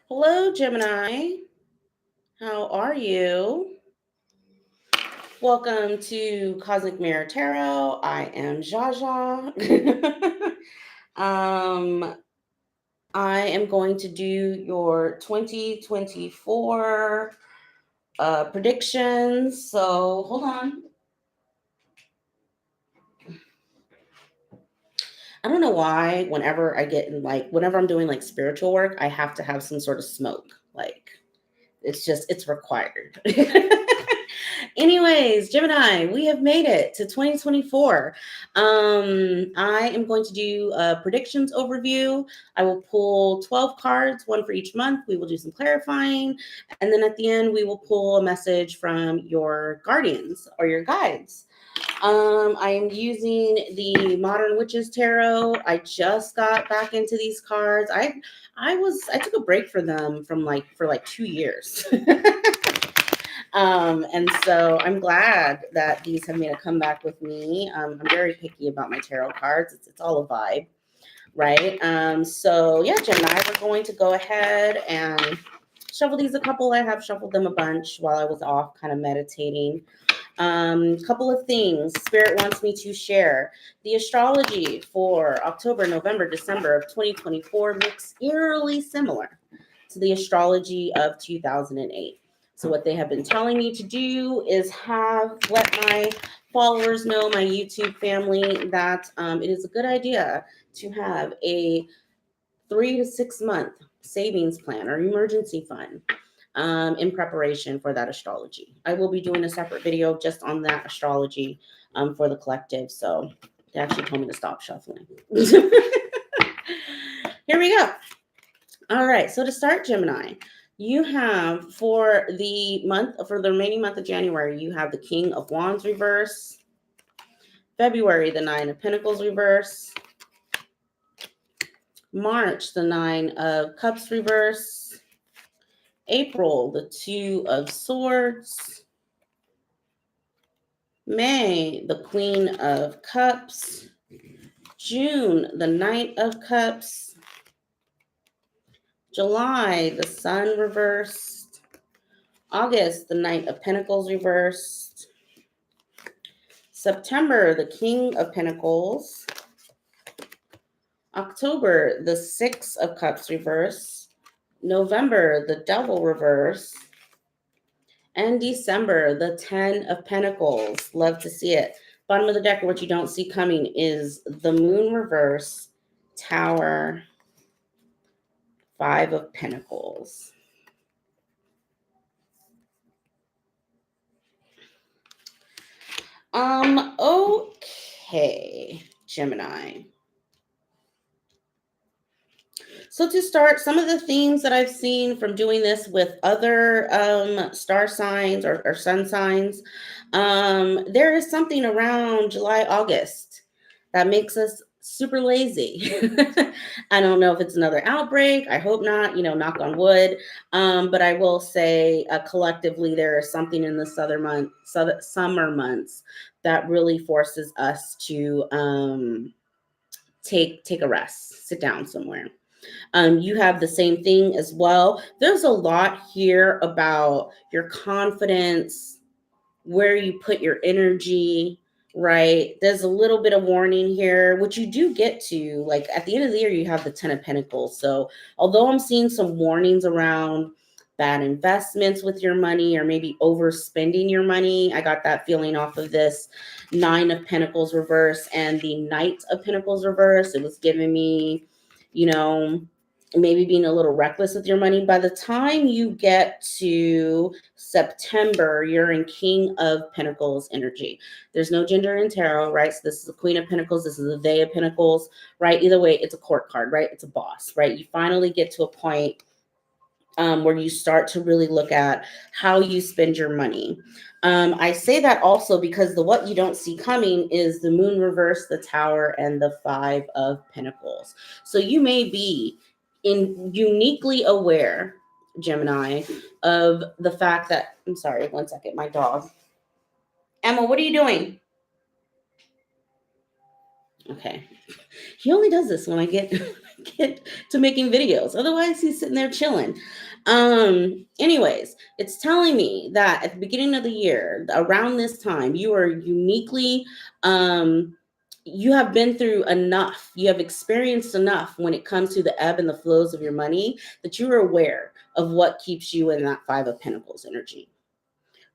Hello, Gemini. How are you? Welcome to Cosmic Mirror Tarot. I am Jaja. um, I am going to do your 2024 predictions. So hold on. I don't know why whenever I'm doing like spiritual work, I have to have some sort of smoke. Like it's required. Anyways, Gemini, we have made it to 2024. I am going to do a predictions overview. I will pull 12 cards, one for each month. We will do some clarifying. And then at the end, we will pull a message from your guardians or your guides. I am using the Modern Witches Tarot. I just got back into these cards. I took a break for them for like 2 years. And so I'm glad that these have made a comeback with me. I'm very picky about my tarot cards. It's all a vibe, right? So yeah, Gemini, we're going to go ahead and shuffle these a couple. I have shuffled them a bunch while I was off kind of meditating. Couple of things Spirit wants me to share. The astrology for October, November, December of 2024 looks eerily similar to the astrology of 2008. So what they have been telling me to do is let my followers know, my YouTube family, that it is a good idea to have a 3 to 6 month savings plan or emergency fund in preparation for that astrology. I will be doing a separate video just on that astrology for the collective. So they actually told me to stop shuffling. Here we go. All right. So to start, Gemini, you have for the remaining month of January, you have the King of Wands reverse. February, the Nine of Pentacles reverse. March, the Nine of Cups reverse. April, the Two of Swords. May, the Queen of Cups. June, the Knight of Cups. July, the Sun reversed. August, the Knight of Pentacles reversed. September, the King of Pentacles. October, the Six of Cups reversed. November, the Devil reverse. And December, the 10 of Pentacles. Love to see it. Bottom of the deck, what you don't see coming is the Moon reverse, Tower, Five of Pentacles. Okay, Gemini. So to start, some of the themes that I've seen from doing this with other star signs or sun signs, there is something around July, August that makes us super lazy. I don't know if it's another outbreak. I hope not, knock on wood. But I will say collectively, there is something in the summer months that really forces us to take a rest, sit down somewhere. You have the same thing as well. There's a lot here about your confidence, where you put your energy, right? There's a little bit of warning here, which you do get to. Like at the end of the year, you have the 10 of Pentacles. So although I'm seeing some warnings around bad investments with your money or maybe overspending your money, I got that feeling off of this Nine of Pentacles reverse and the Knight of Pentacles reverse. It was giving me, you know, maybe being a little reckless with your money. By the time you get to September, you're in King of Pentacles energy. There's no gender in tarot, right? So this is the Queen of Pentacles. This is the They of Pentacles, right? Either way, it's a court card, right? It's a boss, right? You finally get to a point where you start to really look at how you spend your money. I say that also because what you don't see coming is the Moon reverse, the Tower, and the Five of Pentacles. So you may be uniquely aware, Gemini, of the fact that I'm sorry, one second, my dog. Emma, what are you doing? Okay. He only does this when I get to making videos. Otherwise, he's sitting there chilling. Anyways, it's telling me that at the beginning of the year, around this time, you are uniquely you have been through enough. You have experienced enough when it comes to the ebb and the flows of your money that you are aware of what keeps you in that 5 of Pentacles energy,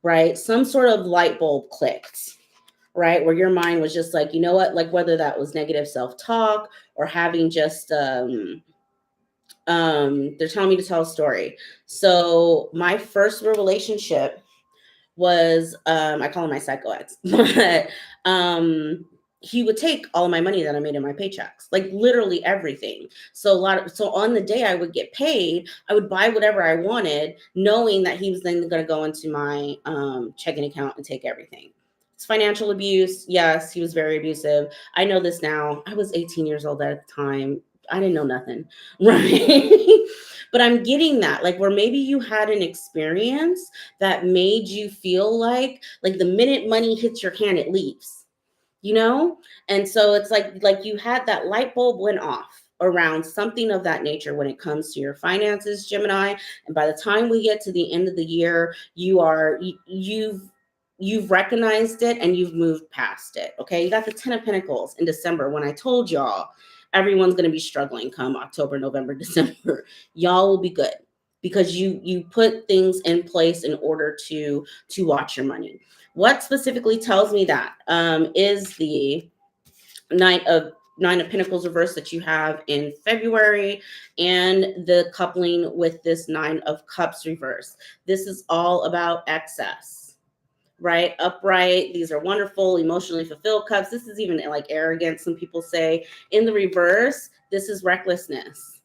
right? Some sort of light bulb clicked, right? Where your mind was just like, you know what, like whether that was negative self-talk or having just they're telling me to tell a story. So my first real relationship was I call him my psycho ex, but he would take all of my money that I made in my paychecks, like literally everything. So on the day I would get paid, I would buy whatever I wanted, knowing that he was then going to go into my checking account and take everything. It's financial abuse. Yes, he was very abusive. I know this now. I was 18 years old at the time. I didn't know nothing, right? But I'm getting that, like where maybe you had an experience that made you feel like the minute money hits your hand, it leaves, you know? And so it's like you had that light bulb went off around something of that nature when it comes to your finances, Gemini. And by the time we get to the end of the year, you've recognized it and you've moved past it. Okay. You got the 10 of Pentacles in December when I told y'all everyone's going to be struggling come October, November, December. Y'all will be good because you put things in place in order to watch your money. What specifically tells me that is the Nine of Pentacles reverse that you have in February and the coupling with this Nine of Cups reverse. This is all about excess, right? Upright. These are wonderful, emotionally fulfilled cups. This is even like arrogance. Some people say in the reverse, this is recklessness,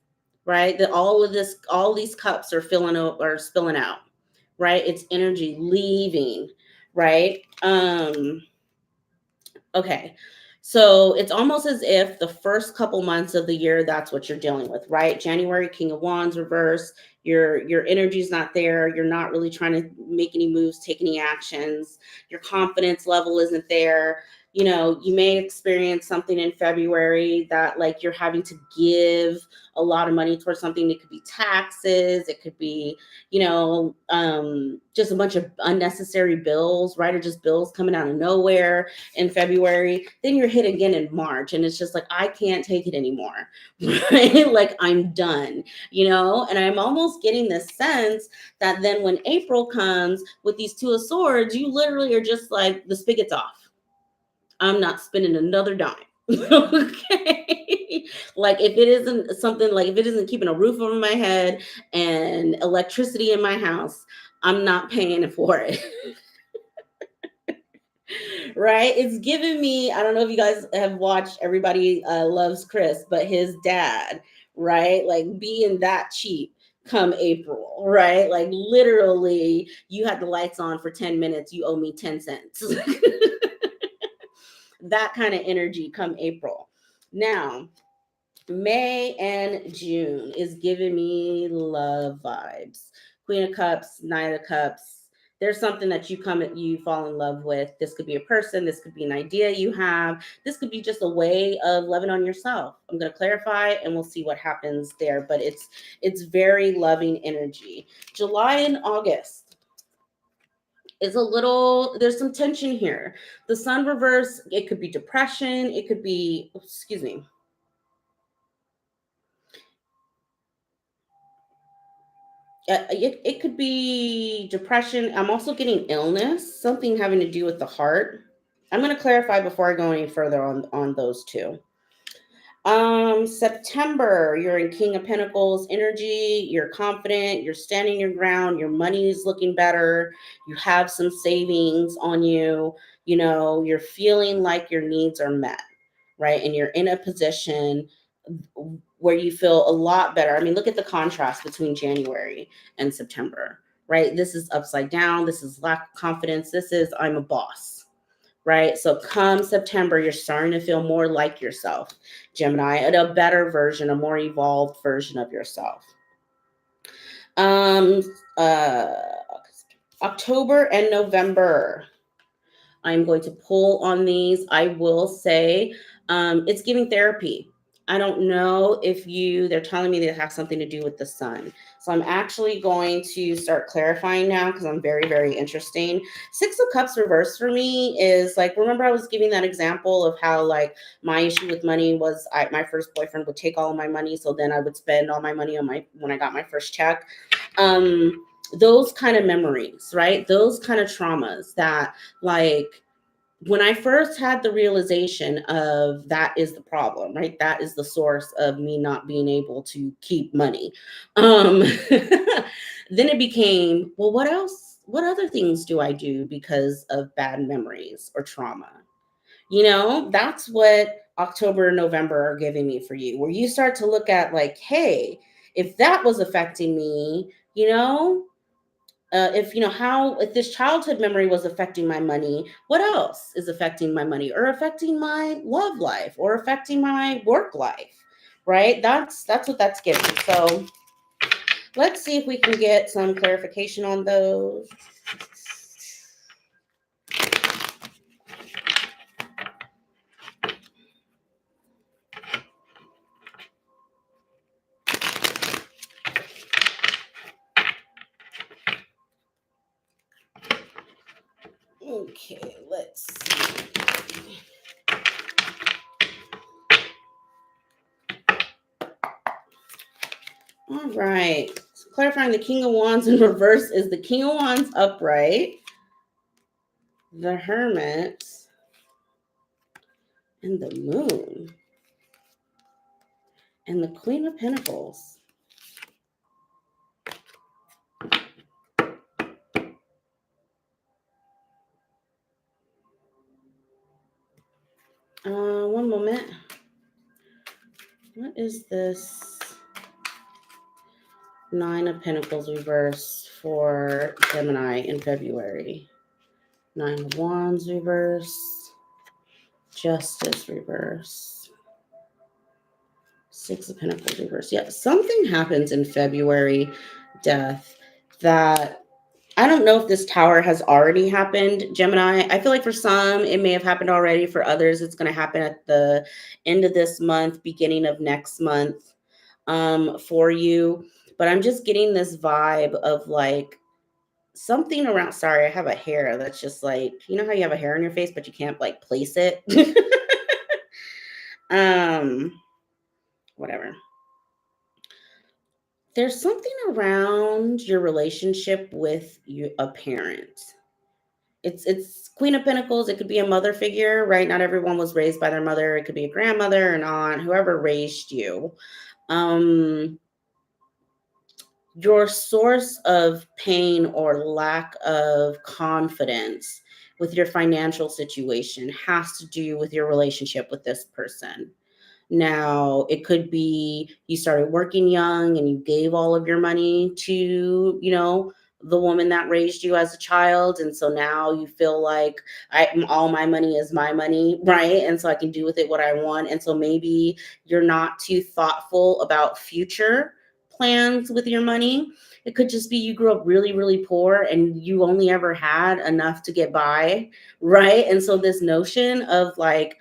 right? That all these cups are spilling out, right? It's energy leaving, right? Okay. So it's almost as if the first couple months of the year, that's what you're dealing with, right? January, King of Wands reverse. Your energy's not there. You're not really trying to make any moves, take any actions. Your confidence level isn't there. You know, you may experience something in February that like you're having to give a lot of money towards something. It could be taxes. It could be, just a bunch of unnecessary bills, right? Or just bills coming out of nowhere in February. Then you're hit again in March, and it's just like, I can't take it anymore, right? Like, I'm done, And I'm almost getting this sense that then when April comes with these Two of Swords, you literally are just like, the spigot's off. I'm not spending another dime. Okay. Like if it isn't something like if it isn't keeping a roof over my head and electricity in my house, I'm not paying for it. Right? It's giving me, I don't know if you guys have watched Everybody Loves Chris, but his dad, right? Like being that cheap come April, right? Like literally, you had the lights on for 10 minutes, you owe me 10 cents. That kind of energy come April. Now, May and June is giving me love vibes. Queen of Cups, Nine of Cups. There's something that you fall in love with. This could be a person, this could be an idea you have. This could be just a way of loving on yourself. I'm going to clarify and we'll see what happens there, but it's very loving energy. July and August is there's some tension here. The Sun reverse, it could be depression, it could be, excuse me, it could be depression. I'm also getting illness, something having to do with the heart. I'm going to clarify before I go any further on those two. September, you're in King of Pentacles energy. You're confident. You're standing your ground. Your money is looking better. You have some savings on you. You're feeling like your needs are met, right? And you're in a position where you feel a lot better. I mean, look at the contrast between January and September, right? This is upside down. This is lack of confidence. This is I'm a boss, right? So come September, you're starting to feel more like yourself, Gemini, and a better version, a more evolved version of yourself. Um, uh, October and November. I'm going to pull on these. I will say It's giving therapy. I don't know if they're telling me that it has something to do with the sun. So I'm actually going to start clarifying now because I'm very, very interesting. Six of Cups reverse for me is like, remember I was giving that example of how like my issue with money was my first boyfriend would take all of my money. So then I would spend all my money on when I got my first check. Those kind of memories, right? Those kind of traumas that like, when I first had the realization of that is the problem, right? That is the source of me not being able to keep money. Then it became, well, what else? What other things do I do because of bad memories or trauma? That's what October and November are giving me for you, where you start to look at like, hey, if that was affecting me, if how if this childhood memory was affecting my money, what else is affecting my money or affecting my love life or affecting my work life, right? That's what that's giving. So let's see if we can get some clarification on those. Okay, let's see. All right. So clarifying, the King of Wands in reverse is the King of Wands upright, the Hermit, and the Moon, and the Queen of Pentacles. One moment. What is this? Nine of Pentacles reverse for Gemini in February. Nine of Wands reverse. Justice reverse. Six of Pentacles reverse. Yeah, something happens in February, Death, that I don't know if this tower has already happened, Gemini. I feel like for some, it may have happened already. For others, it's going to happen at the end of this month, beginning of next month, for you. But I'm just getting this vibe of like something around. Sorry, I have a hair that's just like, how you have a hair on your face, but you can't like place it. um, Whatever. There's something around your relationship with a parent. It's Queen of Pentacles. It could be a mother figure, right? Not everyone was raised by their mother. It could be a grandmother, an aunt, whoever raised you. Um, your source of pain or lack of confidence with your financial situation has to do with your relationship with this person. Now, it could be you started working young and you gave all of your money to, the woman that raised you as a child. And so now you feel like all my money is my money, right? And so I can do with it what I want. And so maybe you're not too thoughtful about future plans with your money. It could just be you grew up really, really poor and you only ever had enough to get by, right? And so this notion of like,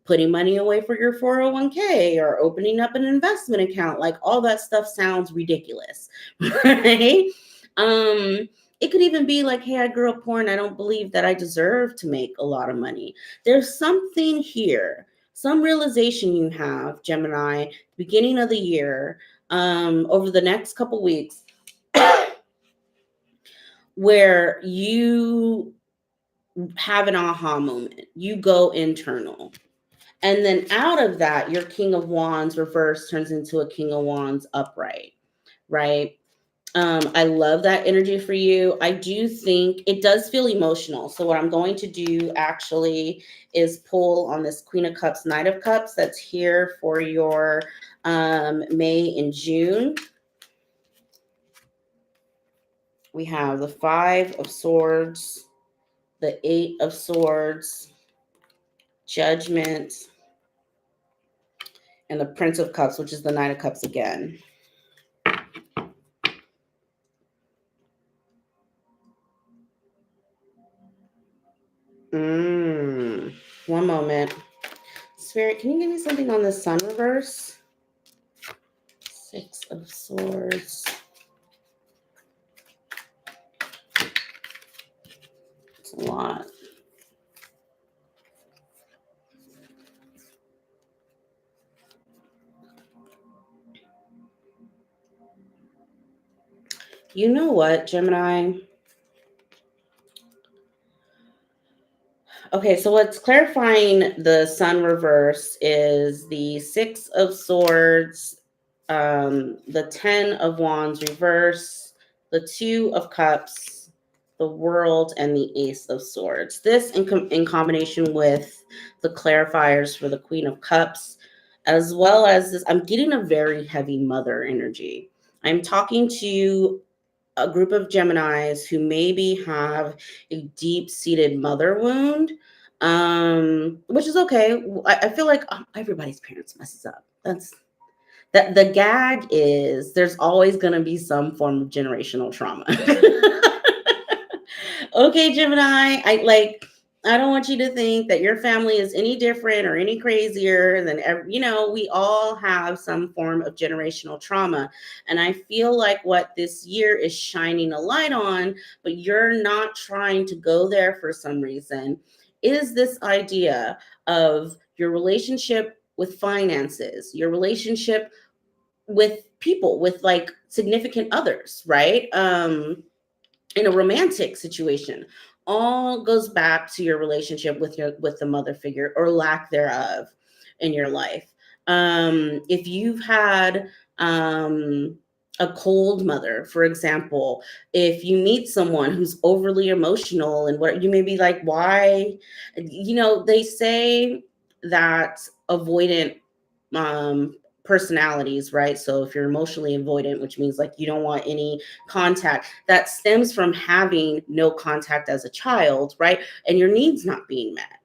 putting money away for your 401k or opening up an investment account, like all that stuff sounds ridiculous, right? It could even be like, hey, I grew up poor and I don't believe that I deserve to make a lot of money. There's something here, some realization you have, Gemini, beginning of the year, over the next couple weeks, where you have an aha moment, you go internal. And then out of that, your King of Wands reverse turns into a King of Wands upright, right? I love that energy for you. I do think it does feel emotional. So what I'm going to do actually is pull on this Queen of Cups, Knight of Cups that's here for your May and June. We have the Five of Swords, the Eight of Swords, Judgment, and the Prince of Cups, which is the Knight of Cups again. One moment. Spirit, can you give me something on the Sun reverse? Six of Swords. It's a lot. You know what, Gemini? Okay, so what's clarifying the Sun reverse is the Six of Swords, the Ten of Wands reverse, the Two of Cups, the World, and the Ace of Swords. This in combination with the clarifiers for the Queen of Cups, as well as this, I'm getting a very heavy mother energy. I'm talking to a group of Geminis who maybe have a deep-seated mother wound, which is okay. I feel like everybody's parents messes up. That's that. The gag is there's always going to be some form of generational trauma. Okay, Gemini, I don't want you to think that your family is any different or any crazier than we all have some form of generational trauma. And I feel like what this year is shining a light on, but you're not trying to go there for some reason, is this idea of your relationship with finances, your relationship with people, with like significant others, right? In a romantic situation, all goes back to your relationship with the mother figure or lack thereof in your life. If you've had a cold mother, for example, if you meet someone who's overly emotional and what you may be like, why, they say that avoidant personalities, right? So if you're emotionally avoidant, which means like you don't want any contact, that stems from having no contact as a child, right? And your needs not being met.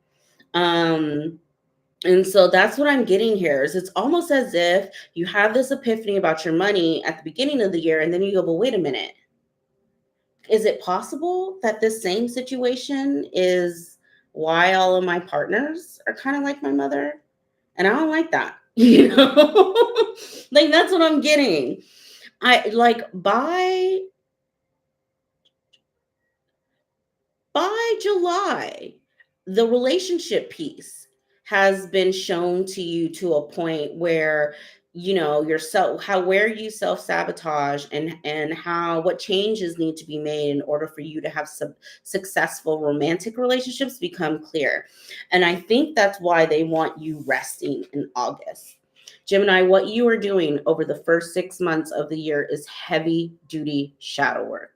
And so that's what I'm getting here is it's almost as if you have this epiphany about your money at the beginning of the year, and then you go, but wait a minute. Is it possible that this same situation is why all of my partners are kind of like my mother? And I don't like that. Like that's what I'm getting. I like by July, the relationship piece has been shown to you to a point where yourself how where you self-sabotage and how what changes need to be made in order for you to have some successful romantic relationships become clear. And I think that's why they want you resting in August. Gemini, what you are doing over the first 6 months of the year is heavy duty shadow work.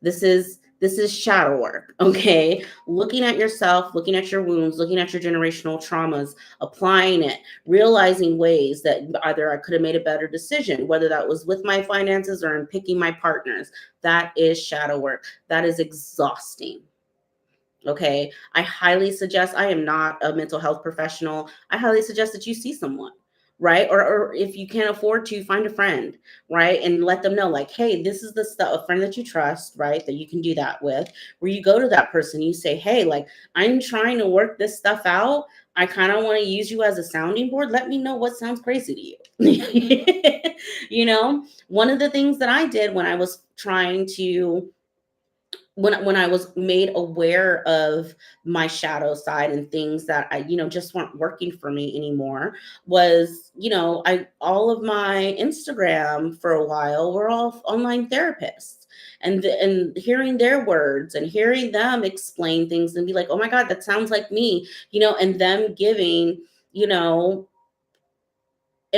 This is shadow work, okay? Looking at yourself, looking at your wounds, looking at your generational traumas, applying it, realizing ways that either I could have made a better decision, whether that was with my finances or in picking my partners. That is shadow work. That is exhausting. Okay. I highly suggest, I am not a mental health professional. I highly suggest that you see someone, right? Or if you can't afford to, find a friend, right? And let them know, like, hey, this is the stuff, a friend that you trust, right? That you can do that with, where you go to that person, you say, hey, like, I'm trying to work this stuff out. I kind of want to use you as a sounding board. Let me know what sounds crazy to you. One of the things that I did when I was trying to when I was made aware of my shadow side and things that I, just weren't working for me anymore was, I all of my Instagram for a while were all online therapists. And hearing their words and hearing them explain things and be like, oh my God, that sounds like me, and them giving, it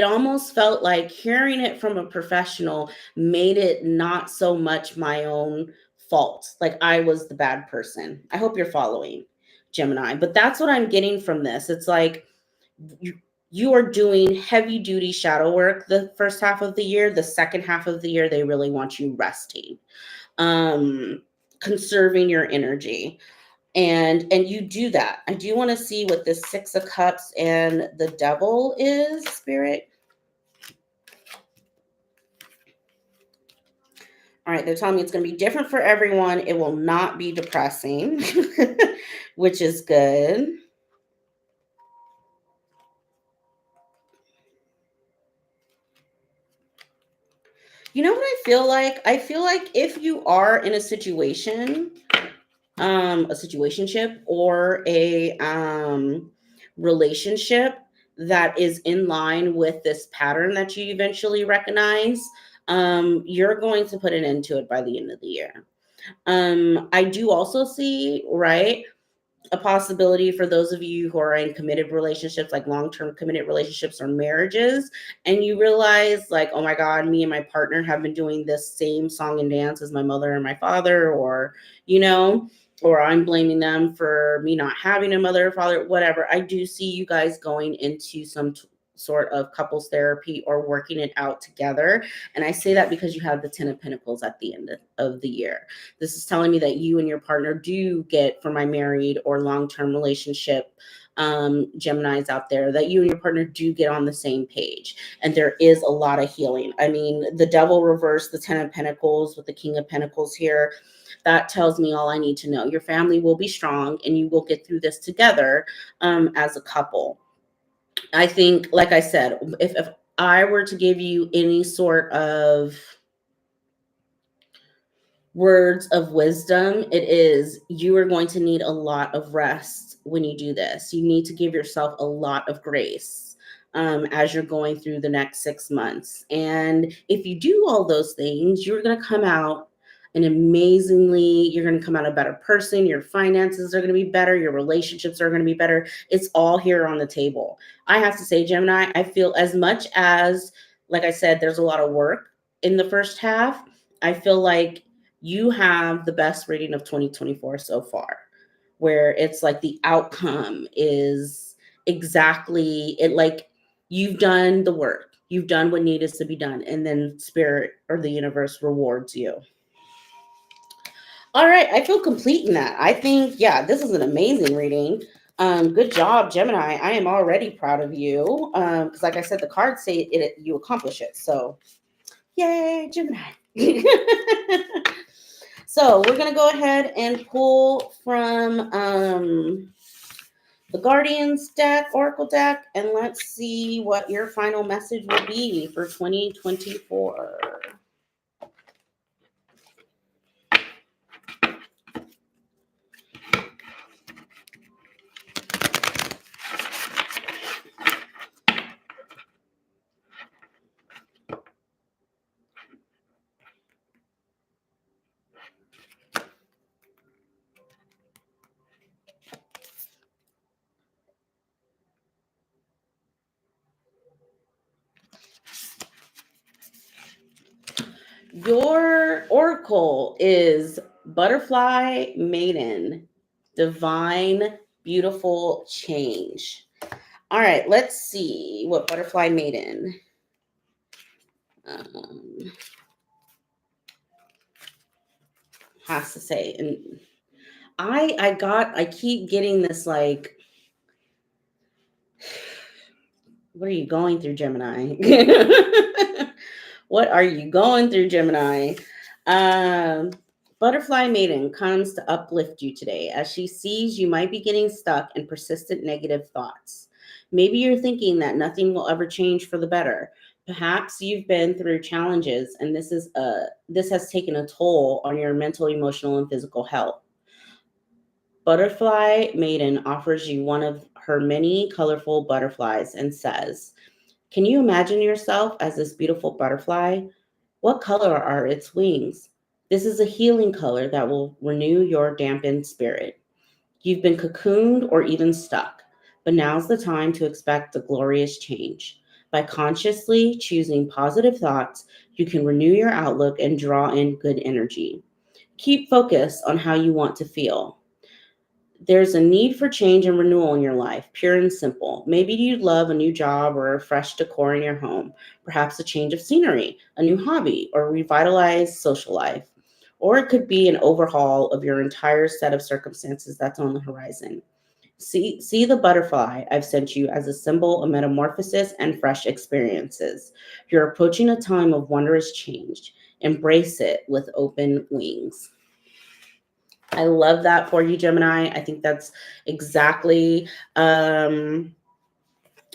almost felt like hearing it from a professional made it not so much my own fault. Like I was the bad person. I hope you're following, Gemini. But that's what I'm getting from this. It's like you are doing heavy duty shadow work the first half of the year. The second half of the year, they really want you resting, conserving your energy. And you do that. I do want to see what this Six of Cups and the Devil is, Spirit. All right, they're telling me it's going to be different for everyone. It will not be depressing, which is good. You know what I feel like? I feel like if you are in a situationship or a relationship that is in line with this pattern that you eventually recognize, you're going to put an end to it by the end of the year. I do also see, right, a possibility for those of you who are in committed relationships, like long-term committed relationships or marriages, and you realize like, oh my God, me and my partner have been doing this same song and dance as my mother and my father, or, you know, or I'm blaming them for me not having a mother or father, whatever. I do see you guys going into some sort of couples therapy or working it out together. And I say that because you have the 10 of Pentacles at the end of the year. This is telling me that you and your partner do get, for my married or long-term relationship Geminis out there, that you and your partner do get on the same page. And there is a lot of healing. I mean, the devil reversed the 10 of Pentacles with the King of Pentacles here. That tells me all I need to know. Your family will be strong and you will get through this together as a couple. I think, like I said, if I were to give you any sort of words of wisdom, it is you are going to need a lot of rest when you do this. You need to give yourself a lot of grace as you're going through the next 6 months. And if you do all those things, you're going to come out you're going to come out a better person. Your finances are going to be better. Your relationships are going to be better. It's all here on the table. I have to say, Gemini, I feel as much as, like I said, there's a lot of work in the first half. I feel like you have the best reading of 2024 so far, where it's like the outcome is exactly it, like you've done the work, you've done what needed to be done, and then spirit or the universe rewards you. All right, I feel complete in that. I think, yeah, this is an amazing reading. Good job, Gemini. I am already proud of you. Because like I said, the cards say you accomplish it. So yay, Gemini. So we're going to go ahead and pull from the Guardians deck, Oracle deck, and let's see what your final message will be for 2024. Your oracle is Butterfly Maiden, Divine, Beautiful Change. All right, let's see what Butterfly Maiden has to say. And I keep getting this like, what are you going through, Gemini? What are you going through, Gemini? Butterfly Maiden comes to uplift you today as she sees you might be getting stuck in persistent negative thoughts. Maybe you're thinking that nothing will ever change for the better. Perhaps you've been through challenges and this has taken a toll on your mental, emotional, and physical health. Butterfly Maiden offers you one of her many colorful butterflies and says, "Can you imagine yourself as this beautiful butterfly? What color are its wings? This is a healing color that will renew your dampened spirit. You've been cocooned or even stuck, but now's the time to expect a glorious change. By consciously choosing positive thoughts, you can renew your outlook and draw in good energy. Keep focused on how you want to feel. There's a need for change and renewal in your life, pure and simple. Maybe you'd love a new job or a fresh decor in your home, perhaps a change of scenery, a new hobby, or a revitalized social life. Or it could be an overhaul of your entire set of circumstances that's on the horizon. See the butterfly I've sent you as a symbol of metamorphosis and fresh experiences. You're approaching a time of wondrous change. Embrace it with open wings." I love that for you, Gemini. I think that's exactly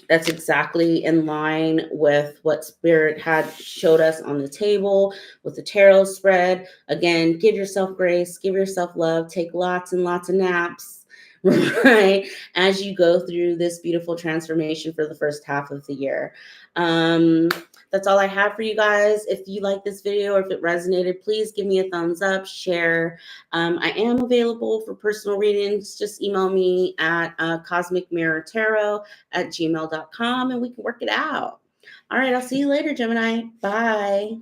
That's exactly in line with what Spirit had showed us on the table with the tarot spread. Again, give yourself grace, give yourself love, take lots and lots of naps, right? As you go through this beautiful transformation for the first half of the year. Um, that's all I have for you guys. If you like this video or if it resonated, please give me a thumbs up, share. I am available for personal readings. Just email me at cosmicmirrortarot@gmail.com and we can work it out. All right, I'll see you later, Gemini. Bye.